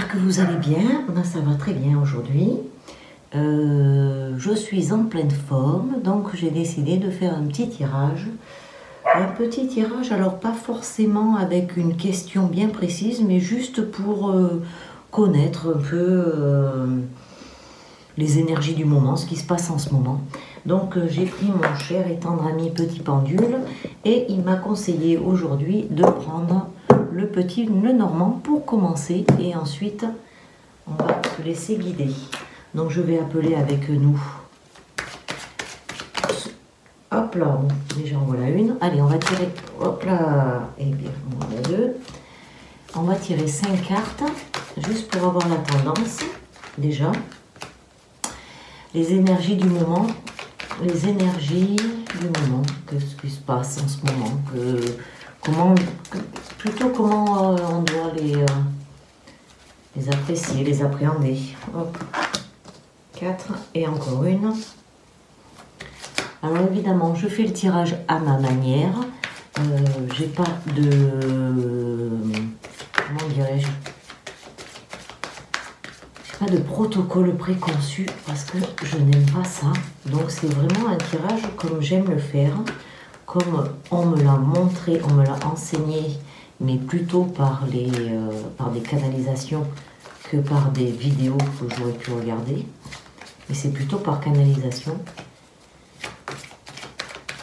j'espère que vous allez bien. Moi, ça va très bien aujourd'hui. Je suis en pleine forme, donc j'ai décidé de faire un petit tirage. Un petit tirage, alors pas forcément avec une question bien précise, mais juste pour connaître un peu les énergies du moment, ce qui se passe en ce moment. Donc j'ai pris mon cher et tendre ami petit pendule et il m'a conseillé aujourd'hui de prendre le normand pour commencer et ensuite on va se laisser guider. Donc je vais appeler avec nous. Hop là, bon, déjà en voilà une. Allez, on va tirer, hop là, et bien voilà deux. On va tirer 5 cartes, juste pour avoir la tendance, déjà. Les énergies du moment, qu'est-ce qui se passe en ce moment, comment on doit les apprécier, les appréhender. Hop. 4 et encore une. Alors évidemment, je fais le tirage à ma manière. J'ai pas de... Comment dirais-je? J'ai pas de protocole préconçu parce que je n'aime pas ça. Donc c'est vraiment un tirage comme j'aime le faire. Comme on me l'a montré, on me l'a enseigné, mais plutôt par des canalisations que par des vidéos que j'aurais pu regarder. Mais c'est plutôt par canalisation.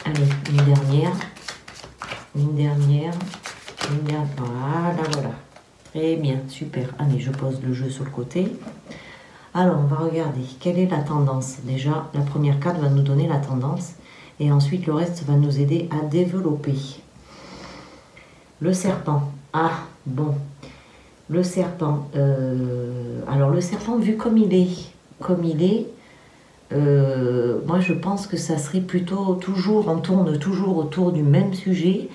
Allez, une dernière. Voilà. Très bien, super. Allez, je pose le jeu sur le côté. Alors, on va regarder quelle est la tendance. Déjà, la première carte va nous donner la tendance. Et ensuite, le reste va nous aider à développer. Le serpent. Ah, bon. Le serpent. Alors, le serpent, vu comme il est, moi je pense que ça serait plutôt on tourne toujours autour du même sujet,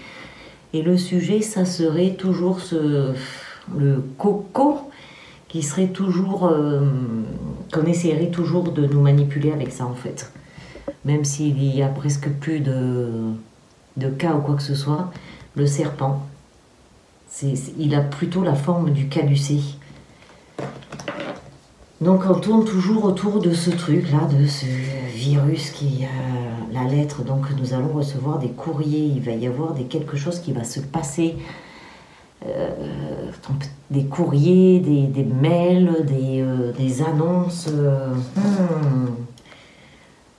et le sujet ça serait toujours le coco qui serait toujours qu'on essaierait toujours de nous manipuler avec ça en fait, même s'il y a presque plus de cas ou quoi que ce soit. Le serpent, il a plutôt la forme du caducée. Donc on tourne toujours autour de ce truc-là, de ce virus qui a la lettre. Donc nous allons recevoir des courriers, il va y avoir quelque chose qui va se passer. Des courriers, des mails, des annonces.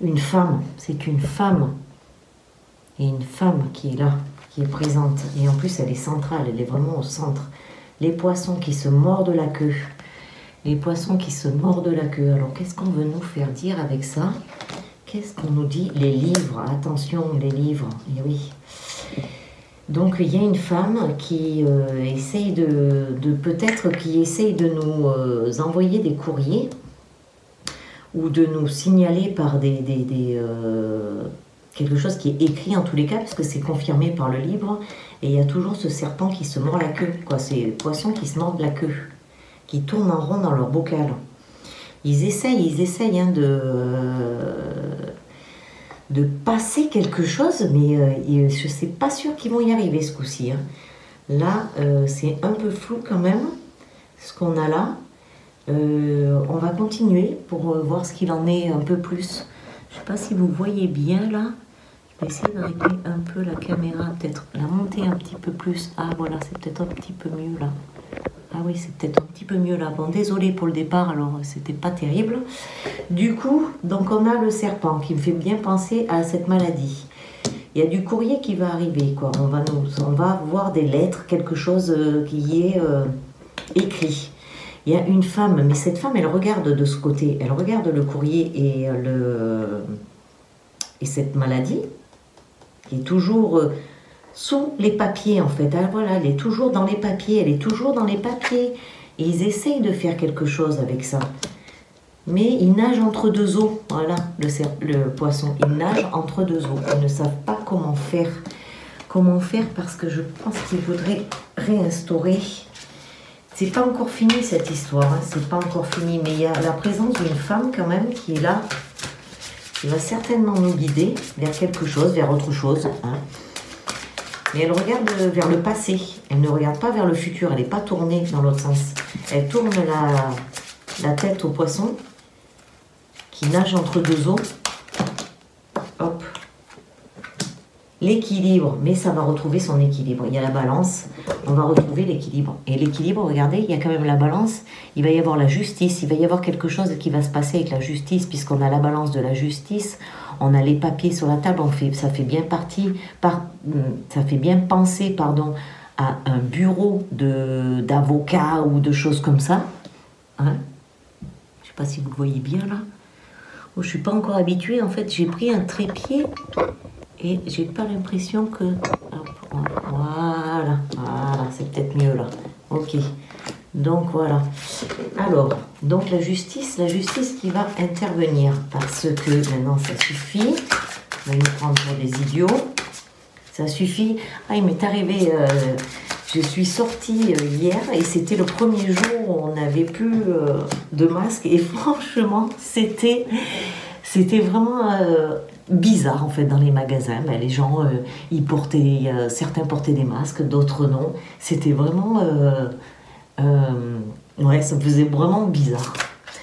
Une femme, c'est une femme. Et une femme qui est là, qui est présente. Et en plus elle est centrale, elle est vraiment au centre. Les poissons qui se mordent la queue. Les poissons qui se mordent la queue. Alors, qu'est-ce qu'on veut nous faire dire avec ça? Qu'est-ce qu'on nous dit? Les livres. Attention, les livres. Et oui. Donc, il y a une femme qui essaye qui essaye de nous envoyer des courriers ou de nous signaler par quelque chose qui est écrit en tous les cas, parce que c'est confirmé par le livre. Et il y a toujours ce serpent qui se mord la queue. C'est les poissons qui se mordent la queue, qui tournent en rond dans leur bocal. Ils essayent hein, de passer quelque chose, mais je ne suis pas sûre qu'ils vont y arriver ce coup-ci. Hein. Là, c'est un peu flou quand même, ce qu'on a là. On va continuer pour voir ce qu'il en est un peu plus. Je ne sais pas si vous voyez bien là. Je vais essayer de régler un peu la caméra, peut-être la monter un petit peu plus. Ah voilà, c'est peut-être un petit peu mieux là. Ah oui, c'est peut-être un petit peu mieux là. Bon, désolé pour le départ, alors c'était pas terrible. Du coup, donc on a le serpent qui me fait bien penser à cette maladie. Il y a du courrier qui va arriver, quoi. On va voir des lettres, quelque chose qui est écrit. Il y a une femme, mais cette femme, elle regarde de ce côté. Elle regarde le courrier et cette maladie qui est toujours... sous les papiers en fait. Alors voilà, elle est toujours dans les papiers, elle est toujours dans les papiers. Et ils essayent de faire quelque chose avec ça. Mais ils nagent entre deux eaux. Voilà, le poisson, il nage entre deux eaux. Ils ne savent pas comment faire. Comment faire, parce que je pense qu'ils voudraient réinstaurer. C'est pas encore fini cette histoire, hein. C'est pas encore fini. Mais il y a la présence d'une femme quand même qui est là. Qui va certainement nous guider vers quelque chose, vers autre chose. Hein. Mais elle regarde vers le passé. Elle ne regarde pas vers le futur. Elle n'est pas tournée dans l'autre sens. elle tourne la tête au poisson qui nage entre deux eaux. Hop. L'équilibre, mais ça va retrouver son équilibre. Il y a la balance, on va retrouver l'équilibre. Et l'équilibre, regardez, il y a quand même la balance, il va y avoir la justice, il va y avoir quelque chose qui va se passer avec la justice, puisqu'on a la balance de la justice, on a les papiers sur la table, ça fait bien penser, pardon, à un bureau d'avocat ou de choses comme ça. Hein? Je ne sais pas si vous le voyez bien là. Oh, je ne suis pas encore habituée, en fait, j'ai pris un trépied. Et j'ai pas l'impression que... Voilà, c'est peut-être mieux là. Ok, donc voilà. Alors, donc la justice qui va intervenir. Parce que maintenant ça suffit. On va nous prendre pour des idiots. Ça suffit. Ah, il m'est arrivé... je suis sortie hier et c'était le premier jour où on n'avait plus de masque. Et franchement, c'était vraiment... bizarre en fait dans les magasins. Ben, les gens certains portaient des masques, d'autres non. C'était vraiment ouais, ça me faisait vraiment bizarre.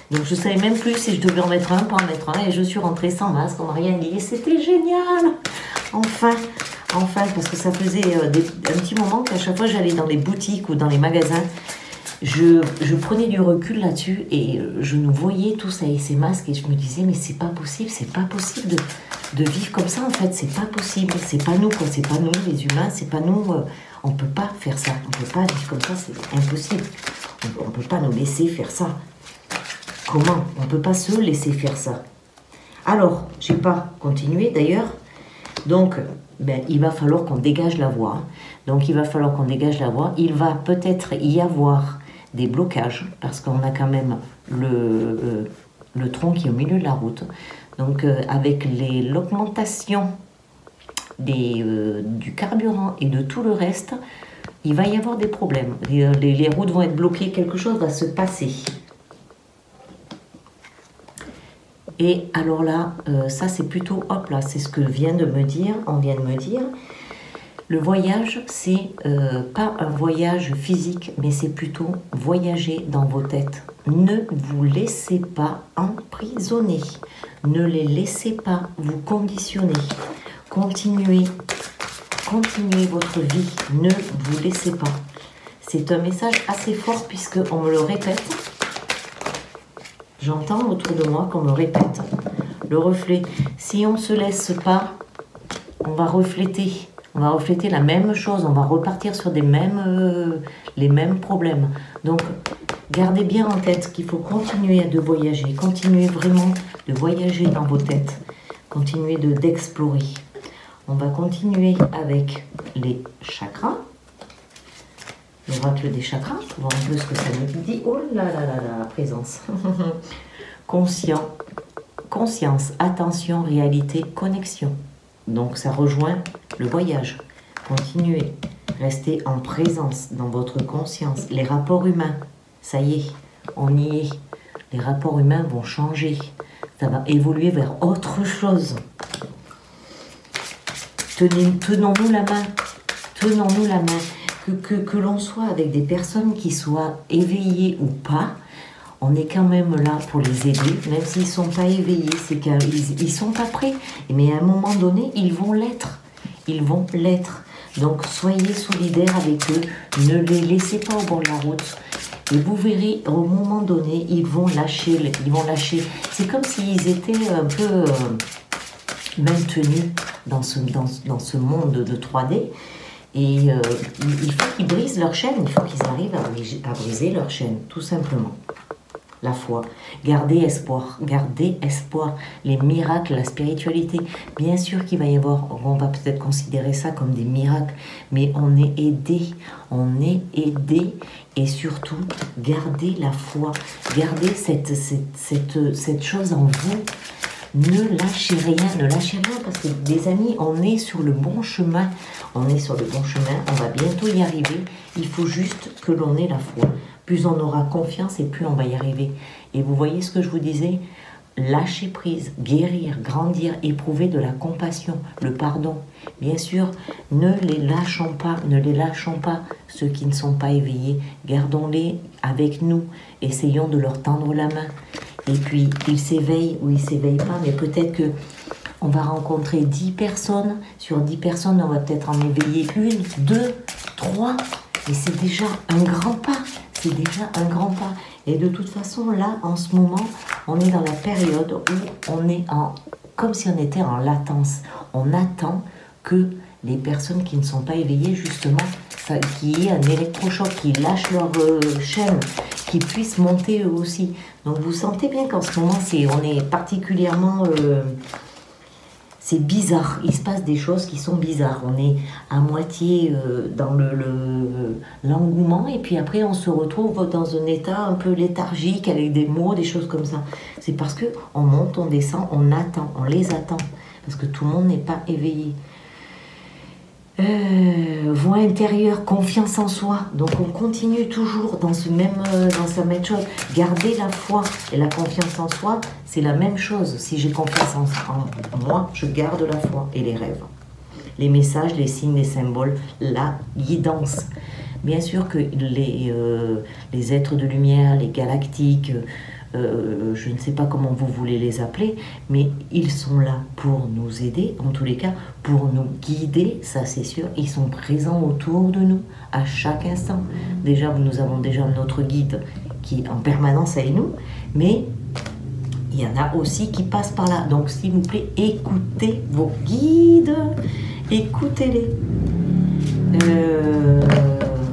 Donc je savais même plus si je devais en mettre un, pas en mettre un, et je suis rentrée sans masque, on m'a rien dit et c'était génial. Enfin, parce que ça faisait un petit moment qu'à chaque fois j'allais dans les boutiques ou dans les magasins, je prenais du recul là-dessus et je nous voyais tous avec ces masques et je me disais mais c'est pas possible de vivre comme ça en fait, c'est pas possible, c'est pas nous quoi, c'est pas nous les humains, c'est pas nous, on peut pas faire ça, on peut pas vivre comme ça, c'est impossible, on peut pas nous laisser faire ça. Comment? On peut pas se laisser faire ça. Alors, j'ai pas continué d'ailleurs, donc ben, il va falloir qu'on dégage la voie. Donc il va falloir qu'on dégage la voie, il va peut-être y avoir des blocages, parce qu'on a quand même le tronc qui est au milieu de la route. Donc avec l'augmentation du carburant et de tout le reste, il va y avoir des problèmes. Les routes vont être bloquées, quelque chose va se passer. Et alors là, ça c'est plutôt, hop là, c'est ce que on vient de me dire. Le voyage, c'est pas un voyage physique, mais c'est plutôt voyager dans vos têtes. Ne vous laissez pas emprisonner. Ne les laissez pas vous conditionner. Continuez votre vie. Ne vous laissez pas. C'est un message assez fort puisqu'on me le répète. J'entends autour de moi qu'on me répète. Le reflet. Si on ne se laisse pas, on va refléter. On va refléter la même chose, on va repartir sur les mêmes problèmes. Donc, gardez bien en tête qu'il faut continuer de voyager, continuez vraiment de voyager dans vos têtes, continuez d'explorer. On va continuer avec les chakras, l'oracle des chakras, pour voir un peu ce que ça nous dit. Oh là là là là, présence. Conscience, attention, réalité, connexion. Donc ça rejoint le voyage. Continuez, restez en présence dans votre conscience. Les rapports humains, ça y est, on y est. Les rapports humains vont changer. Ça va évoluer vers autre chose. Tenons-nous la main. Tenons-nous la main. Que l'on soit avec des personnes qui soient éveillées ou pas, on est quand même là pour les aider, même s'ils ne sont pas éveillés, c'est qu'ils ne sont pas prêts. Mais à un moment donné, ils vont l'être. Ils vont l'être. Donc, soyez solidaires avec eux. Ne les laissez pas au bord de la route. Et vous verrez, au moment donné, ils vont lâcher. C'est comme s'ils étaient un peu maintenus dans ce monde de 3D. Et il faut qu'ils brisent leur chaîne. Il faut qu'ils arrivent à briser leur chaîne, tout simplement. La foi, gardez espoir, les miracles, la spiritualité. Bien sûr qu'il va y avoir, on va peut-être considérer ça comme des miracles, mais on est aidé, et surtout, gardez la foi, gardez cette chose en vous. Ne lâchez rien, parce que des amis, on est sur le bon chemin, on va bientôt y arriver, il faut juste que l'on ait la foi. Plus on aura confiance et plus on va y arriver. Et vous voyez ce que je vous disais, lâcher prise, guérir, grandir, éprouver de la compassion, le pardon. Bien sûr, ne les lâchons pas, ceux qui ne sont pas éveillés. Gardons-les avec nous, essayons de leur tendre la main. Et puis, ils s'éveillent ou ils ne s'éveillent pas, mais peut-être que on va rencontrer 10 personnes. Sur 10 personnes, on va peut-être en éveiller 1, 2, 3. Et c'est déjà un grand pas. C'est déjà un grand pas. Et de toute façon, là, en ce moment, on est dans la période où on est comme si on était en latence. On attend que les personnes qui ne sont pas éveillées, justement, qu'il y ait un électrochoc, qui lâchent leur chaîne, qui puissent monter eux aussi. Donc vous sentez bien qu'en ce moment, on est particulièrement... c'est bizarre, il se passe des choses qui sont bizarres. On est à moitié dans l'engouement et puis après on se retrouve dans un état un peu léthargique avec des mots, des choses comme ça. C'est parce qu'on monte, on descend, on attend, on les attend. Parce que tout le monde n'est pas éveillé. Voix intérieure, confiance en soi. Donc on continue toujours dans sa même chose. Garder la foi et la confiance en soi, c'est la même chose. Si j'ai confiance en moi, je garde la foi et les rêves. Les messages, les signes, les symboles, la guidance. Bien sûr que les êtres de lumière, les galactiques, je ne sais pas comment vous voulez les appeler, mais ils sont là pour nous aider, en tous les cas, pour nous guider, ça c'est sûr. Ils sont présents autour de nous à chaque instant. Déjà, nous avons déjà notre guide qui est en permanence avec nous, mais il y en a aussi qui passent par là. Donc, s'il vous plaît, écoutez vos guides, écoutez-les.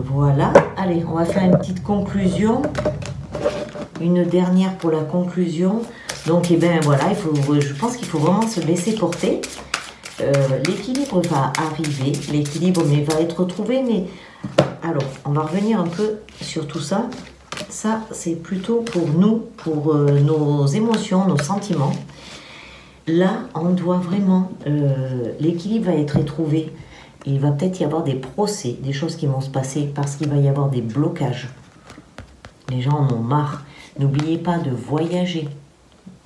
Voilà, allez, on va faire une petite conclusion. Une dernière pour la conclusion. Donc, eh ben voilà, je pense qu'il faut vraiment se laisser porter. L'équilibre va arriver, l'équilibre va être trouvé, mais alors, on va revenir un peu sur tout ça. Ça, c'est plutôt pour nous, pour nos émotions, nos sentiments. Là, on doit vraiment, l'équilibre va être trouvé. Il va peut-être y avoir des procès, des choses qui vont se passer parce qu'il va y avoir des blocages. Les gens en ont marre. N'oubliez pas de voyager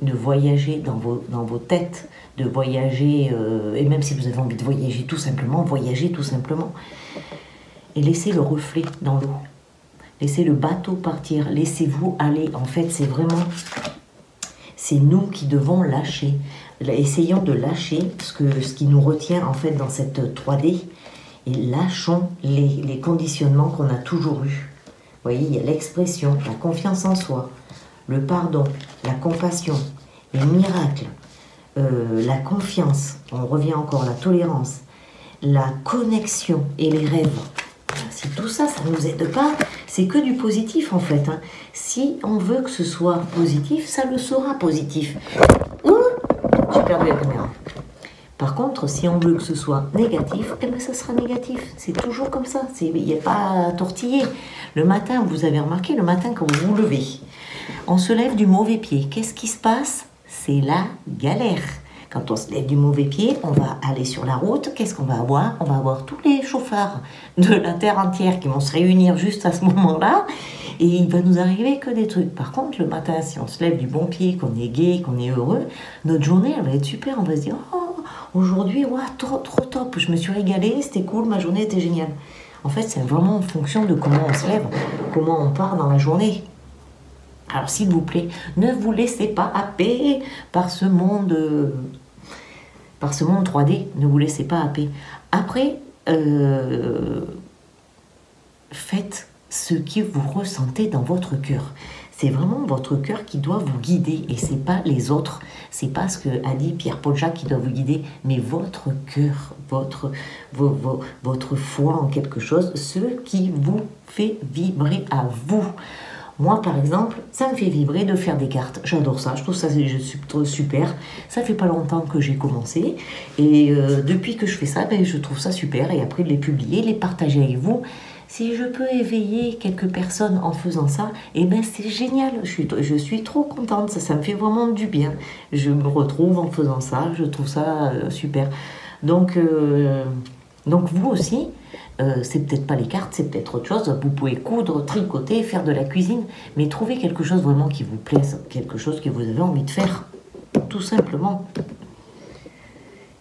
dans vos têtes, de voyager, et même si vous avez envie de voyager tout simplement, voyagez tout simplement. Et laissez le reflet dans l'eau. Laissez le bateau partir, laissez-vous aller. En fait, c'est nous qui devons lâcher. Essayons de lâcher ce qui nous retient en fait dans cette 3D et lâchons les conditionnements qu'on a toujours eus. Vous voyez, il y a l'expression, la confiance en soi, le pardon, la compassion, les miracles, la confiance, on revient encore, la tolérance, la connexion et les rêves. Si tout ça, ça ne nous aide pas, c'est que du positif en fait. Hein. Si on veut que ce soit positif, ça le sera positif. J'ai perdu la caméra. Par contre, si on veut que ce soit négatif, eh bien ça sera négatif. C'est toujours comme ça. Il n'y a pas à tortiller. Le matin, vous avez remarqué, le matin quand vous vous levez, on se lève du mauvais pied. Qu'est-ce qui se passe? C'est la galère. Quand on se lève du mauvais pied, on va aller sur la route. Qu'est-ce qu'on va avoir? On va avoir tous les chauffards de la terre entière qui vont se réunir juste à ce moment-là. Et il va nous arriver que des trucs. Par contre, le matin, si on se lève du bon pied, qu'on est gai, qu'on est heureux, notre journée, elle va être super. On va se dire, oh, aujourd'hui, ouais, trop top. Je me suis régalée, c'était cool, ma journée était géniale. En fait, c'est vraiment en fonction de comment on se lève, comment on part dans la journée. Alors, s'il vous plaît, ne vous laissez pas happer par ce monde 3D. Ne vous laissez pas happer. Après, faites ce que vous ressentez dans votre cœur. C'est vraiment votre cœur qui doit vous guider et c'est pas les autres. C'est pas ce que a dit Pierre-Paul Jacques qui doit vous guider, mais votre cœur, votre foi en quelque chose, ce qui vous fait vibrer à vous. Moi, par exemple, ça me fait vibrer de faire des cartes. J'adore ça, je trouve ça super. Ça fait pas longtemps que j'ai commencé. Et depuis que je fais ça, je trouve ça super. Et après, de les publier, les partager avec vous. Si je peux éveiller quelques personnes en faisant ça, c'est génial. Je suis trop contente. Ça me fait vraiment du bien. Je me retrouve en faisant ça. Je trouve ça super. Donc vous aussi... c'est peut-être pas les cartes, c'est peut-être autre chose. Vous pouvez coudre, tricoter, faire de la cuisine, mais trouvez quelque chose vraiment qui vous plaise, quelque chose que vous avez envie de faire. tout simplement.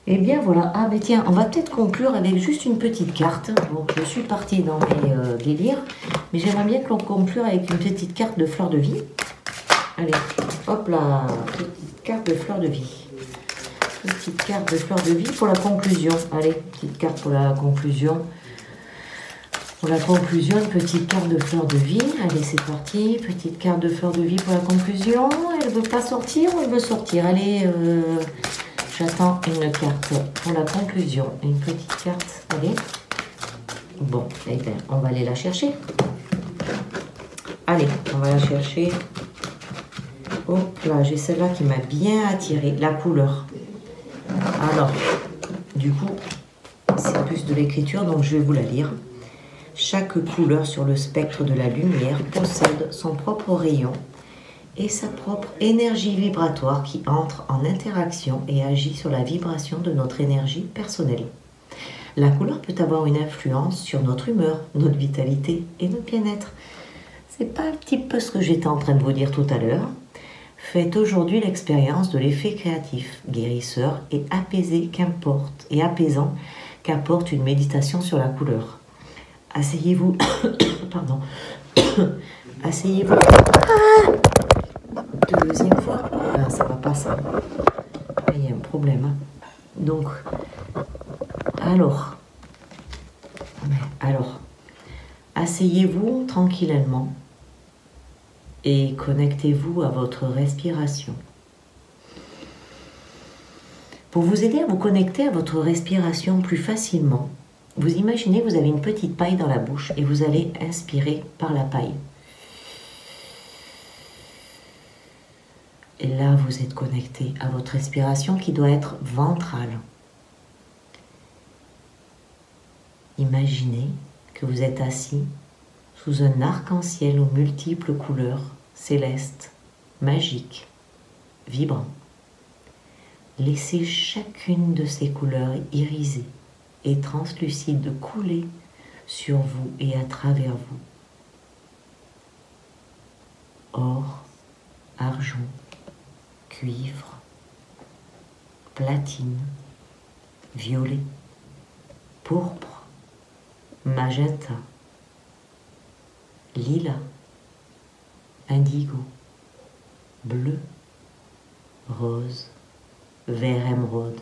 Et bien voilà, ah mais tiens, on va peut-être conclure avec juste une petite carte. Bon, je suis partie dans mes délires, mais j'aimerais bien que l'on conclure avec une petite carte de fleur de vie. Allez, hop là, petite carte de fleur de vie. Petite carte de fleur de vie pour la conclusion. Allez, petite carte pour la conclusion. Pour la conclusion, une petite carte de fleur de vie. Allez, c'est parti. Petite carte de fleur de vie pour la conclusion. Elle ne veut pas sortir ou elle veut sortir? Allez, j'attends une carte pour la conclusion. Une petite carte. Allez. Bon, eh bien, on va aller la chercher. Allez, on va la chercher. Hop là, j'ai celle-là qui m'a bien attirée. La couleur. Alors, du coup, c'est plus de l'écriture, donc je vais vous la lire. Chaque couleur sur le spectre de la lumière possède son propre rayon et sa propre énergie vibratoire qui entre en interaction et agit sur la vibration de notre énergie personnelle. La couleur peut avoir une influence sur notre humeur, notre vitalité et notre bien-être. C'est pas un petit peu ce que j'étais en train de vous dire tout à l'heure? Faites aujourd'hui l'expérience de l'effet créatif, guérisseur et apaisant qu'apporte une méditation sur la couleur. Asseyez-vous, pardon, asseyez-vous. Deuxième fois, ah, ça va pas ça. Il y a un problème. Hein. Donc, alors, asseyez-vous tranquillement et connectez-vous à votre respiration. Pour vous aider à vous connecter à votre respiration plus facilement, vous imaginez que vous avez une petite paille dans la bouche et vous allez inspirer par la paille. Et là, vous êtes connecté à votre respiration qui doit être ventrale. Imaginez que vous êtes assis sous un arc-en-ciel aux multiples couleurs, célestes, magiques, vibrants. Laissez chacune de ces couleurs irisées et translucides couler sur vous et à travers vous. Or, argent, cuivre, platine, violet, pourpre, magenta, lilas, indigo, bleu, rose, vert émeraude,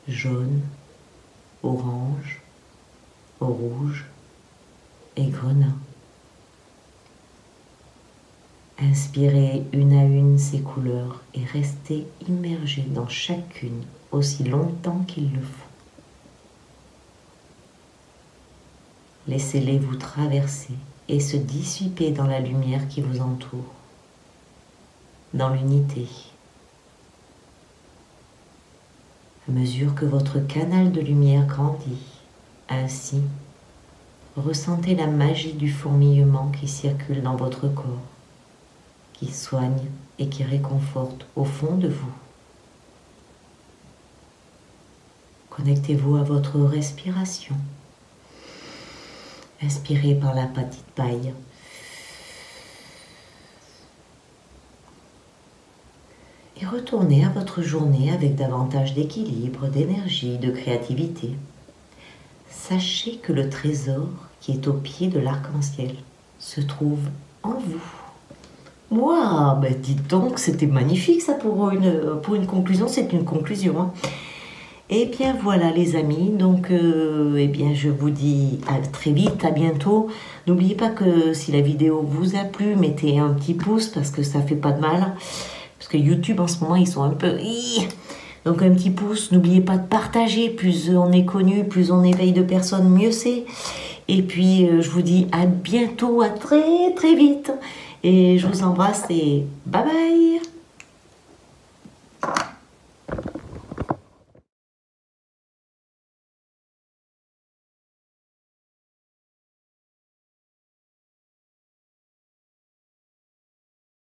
jaune, orange, rouge et grenat. Inspirez une à une ces couleurs et restez immergé dans chacune aussi longtemps qu'il le faut. Laissez-les vous traverser et se dissiper dans la lumière qui vous entoure, dans l'unité. À mesure que votre canal de lumière grandit, ainsi, ressentez la magie du fourmillement qui circule dans votre corps, qui soigne et qui réconforte au fond de vous. Connectez-vous à votre respiration. Inspirez par la petite paille. Et retournez à votre journée avec davantage d'équilibre, d'énergie, de créativité. Sachez que le trésor qui est au pied de l'arc-en-ciel se trouve en vous. Waouh, ben dites donc, c'était magnifique ça pour une conclusion, c'est une conclusion. Hein. Et bien voilà les amis, donc eh bien, je vous dis à très vite, à bientôt. N'oubliez pas que si la vidéo vous a plu, mettez un petit pouce parce que ça fait pas de mal. Parce que YouTube en ce moment ils sont un peu... Donc un petit pouce, n'oubliez pas de partager, plus on est connu, plus on éveille de personnes, mieux c'est. Et puis je vous dis à bientôt, à très très vite. Et je vous embrasse et bye bye.